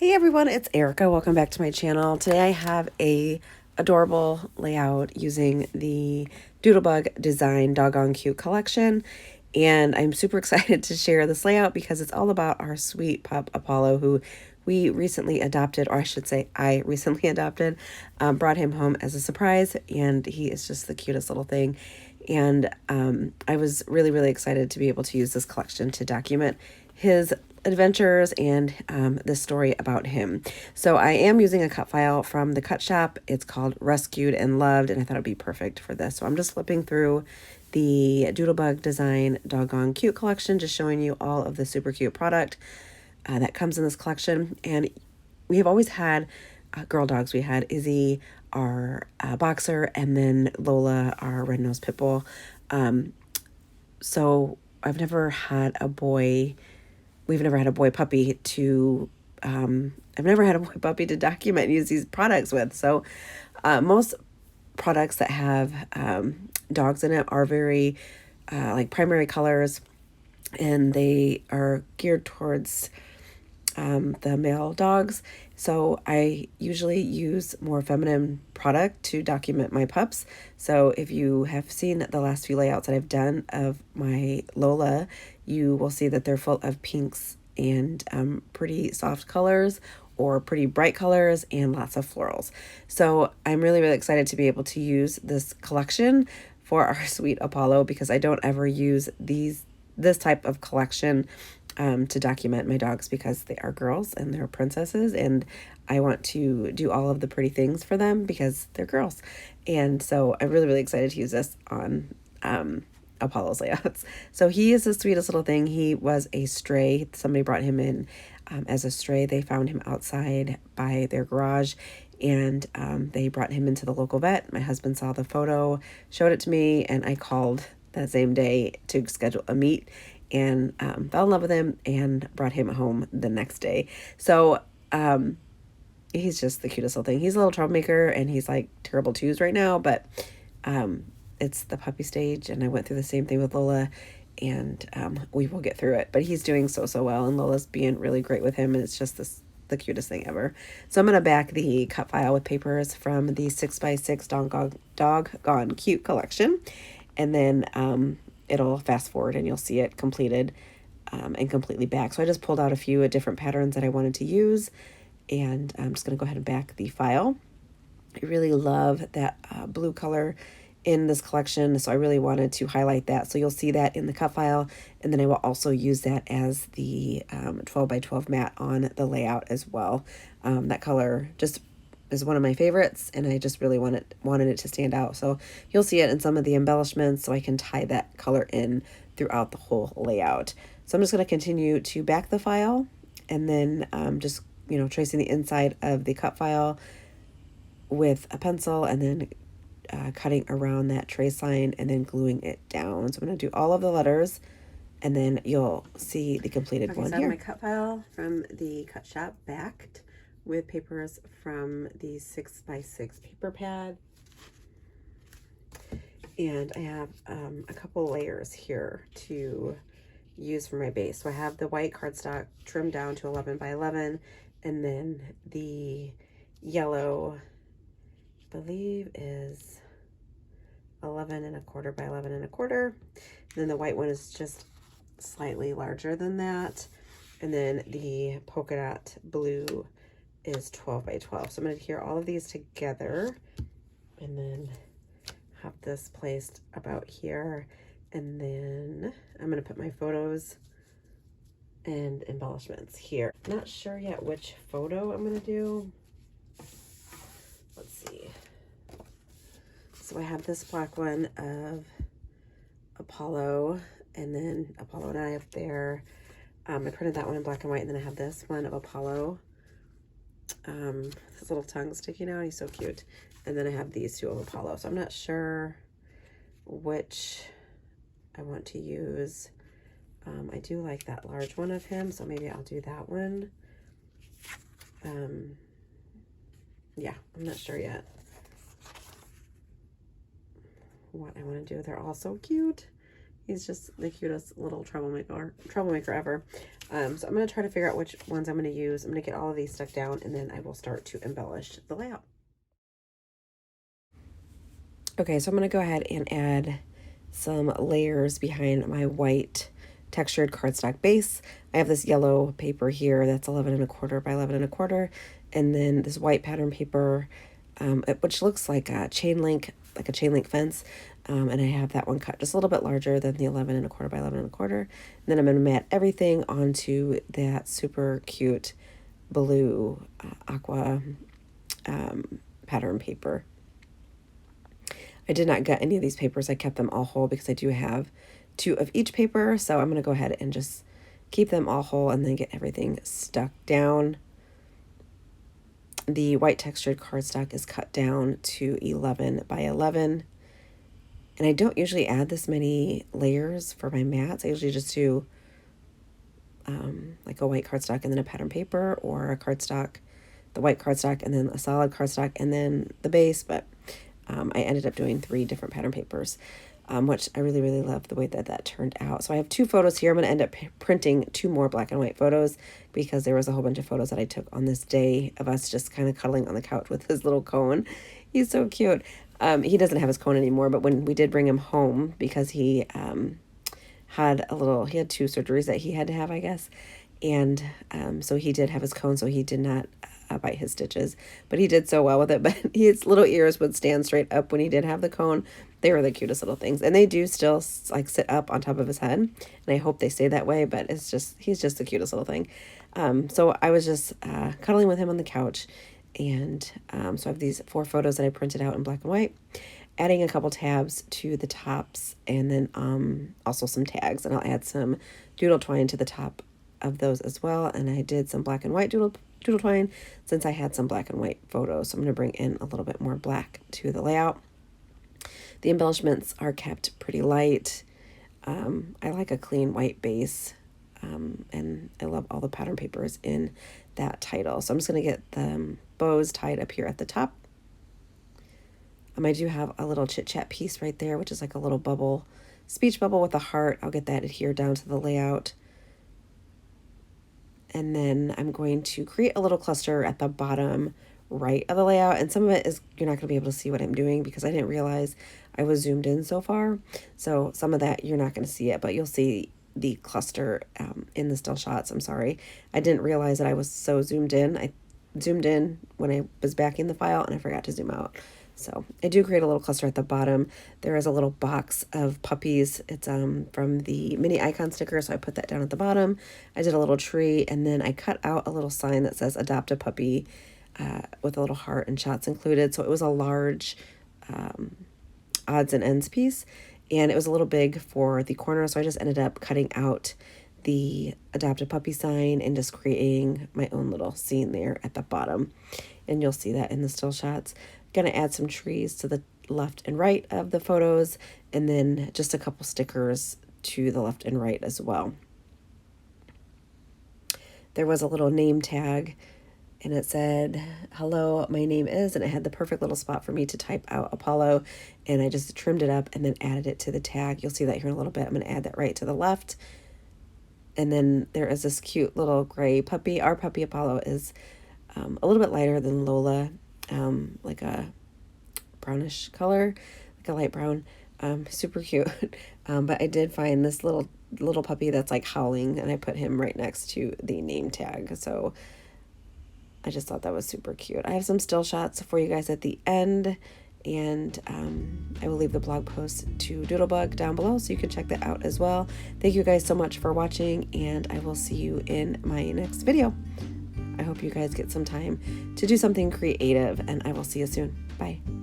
Hey everyone, it's Erica. Welcome back to my channel. Today I have a adorable layout using the Doodlebug design Doggone Cute collection, and I'm super excited to share this layout because it's all about our sweet pup Apollo, who we recently adopted, or I should say I recently adopted, brought him home as a surprise, and he is just the cutest little thing. And I was really excited to be able to use this collection to document his adventures and this story about him. So I am using a cut file from the cut shop. It's called Rescued and Loved, and I thought it'd be perfect for this. So I'm just flipping through the Doodlebug design Doggone Cute collection, just showing you all of the super cute product that comes in this collection. And we have always had girl dogs. We had Izzy, our boxer, and then Lola, our red-nosed pit bull. So I've never had a boy. We've never had a boy puppy to. I've never had a boy puppy to document and use these products with. So most products that have dogs in it are very like primary colors, and they are geared towards the male dogs. So I usually use more feminine product to document my pups. So if you have seen the last few layouts that I've done of my Lola, you will see that they're full of pinks and pretty soft colors or pretty bright colors and lots of florals. So I'm really excited to be able to use this collection for our sweet Apollo, because I don't ever use this type of collection to document my dogs, because they are girls and they're princesses, and I want to do all of the pretty things for them because they're girls. And so I'm really excited to use this on Apollo's layouts. So he is the sweetest little thing. He was a stray. Somebody brought him in as a stray. They found him outside by their garage, and they brought him into the local vet. My husband saw the photo, showed it to me, and I called that same day to schedule a meet, and fell in love with him and brought him home the next day. So he's just the cutest little thing. He's a little troublemaker, and he's like terrible twos right now, but it's the puppy stage, and I went through the same thing with Lola, and we will get through it. But he's doing so well, and Lola's being really great with him, and it's just the cutest thing ever. So I'm going to back the cut file with papers from the 6x6 Doggone Cute collection, and then it'll fast forward and you'll see it completed and completely back. So I just pulled out a few different patterns that I wanted to use, and I'm just going to go ahead and back the file. I really love that blue color in this collection, so I really wanted to highlight that. So you'll see that in the cut file, and then I will also use that as the 12x12 mat on the layout as well. That color just is one of my favorites, and I just really wanted it to stand out. So you'll see it in some of the embellishments, so I can tie that color in throughout the whole layout. So I'm just going to continue to back the file, and then just tracing the inside of the cut file with a pencil, and then cutting around that trace line and then gluing it down. So I'm going to do all of the letters, and then you'll see the completed one here. So I have my cut file from the cut shop backed with papers from the 6x6 paper pad. And I have a couple layers here to use for my base. So I have the white cardstock trimmed down to 11x11, and then the yellow, I believe, is 11¼ by 11¼ and then the white one is just slightly larger than that, and then the polka dot blue is 12x12. So I'm going to adhere all of these together, and then have this placed about here, and then I'm going to put my photos and embellishments here. Not sure yet which photo I'm going to do. Let's see. So I have this black one of Apollo, and then Apollo and I up there. I printed that one in black and white, and then I have this one of Apollo. His little tongue sticking out, he's so cute. And then I have these two of Apollo. So I'm not sure which I want to use. I do like that large one of him, so maybe I'll do that one. Yeah, I'm not sure yet what I want to do. They're all so cute. He's just the cutest little troublemaker ever. So I'm going to try to figure out which ones I'm going to use. I'm going to get all of these stuck down, and then I will start to embellish the layout. Okay, so I'm going to go ahead and add some layers behind my white textured cardstock base. I have this yellow paper here that's 11¼ by 11¼ and then this white pattern paper, which looks like a chain link fence. And I have that one cut just a little bit larger than the 11¼ by 11¼ And then I'm going to mat everything onto that super cute blue aqua pattern paper. I did not gut any of these papers. I kept them all whole because I do have 2 of each paper. So I'm going to go ahead and just keep them all whole and then get everything stuck down. The white textured cardstock is cut down to 11 by 11. And I don't usually add this many layers for my mats. I usually just do like a white cardstock and then a pattern paper, or a cardstock, the white cardstock, and then a solid cardstock, and then the base. But I ended up doing 3 different pattern papers, which I really, really love the way that that turned out. So I have 2 photos here. I'm going to end up printing 2 more black and white photos because there was a whole bunch of photos that I took on this day of us just kind of cuddling on the couch with his little cone. He's so cute. He doesn't have his cone anymore, but when we did bring him home, because he had 2 surgeries that he had to have, I guess. And so he did have his cone, so he did not bite his stitches, but he did so well with it. But his little ears would stand straight up when he did have the cone. They were the cutest little things, and they do still like sit up on top of his head, and I hope they stay that way. But he's just the cutest little thing. So I was just cuddling with him on the couch, and so I have these 4 photos that I printed out in black and white, adding a couple tabs to the tops, and then also some tags, and I'll add some doodle twine to the top of those as well. And I did some black and white doodle twine since I had some black and white photos. So I'm going to bring in a little bit more black to the layout. The embellishments are kept pretty light. I like a clean white base, and I love all the pattern papers in that title. So I'm just going to get the bows tied up here at the top. I do have a little chit chat piece right there, which is like a little bubble, speech bubble with a heart. I'll get that adhered down to the layout. And then I'm going to create a little cluster at the bottom right of the layout. And some of it is, you're not going to be able to see what I'm doing because I didn't realize I was zoomed in so far. So some of that you're not going to see it, but you'll see the cluster in the still shots. I'm sorry. I didn't realize that I was so zoomed in. I zoomed in when I was backing the file and I forgot to zoom out. So I do create a little cluster at the bottom. There is a little box of puppies. It's from the mini icon sticker, so I put that down at the bottom. I did a little tree, and then I cut out a little sign that says adopt a puppy with a little heart and shots included. So it was a large odds and ends piece, and it was a little big for the corner, so I just ended up cutting out the adopt a puppy sign and just creating my own little scene there at the bottom. And you'll see that in the still shots. Going to add some trees to the left and right of the photos, and then just a couple stickers to the left and right as well. There was a little name tag, and it said, hello, my name is, and it had the perfect little spot for me to type out Apollo, and I just trimmed it up and then added it to the tag. You'll see that here in a little bit. I'm going to add that right to the left. And then there is this cute little gray puppy. Our puppy Apollo is a little bit lighter than Lola, like a brownish color, like a light brown, super cute. But I did find this little puppy that's like howling, and I put him right next to the name tag. So I just thought that was super cute. I have some still shots for you guys at the end, and I will leave the blog post to Doodlebug down below so you can check that out as well. Thank you guys so much for watching, and I will see you in my next video. I hope you guys get some time to do something creative, and I will see you soon. Bye.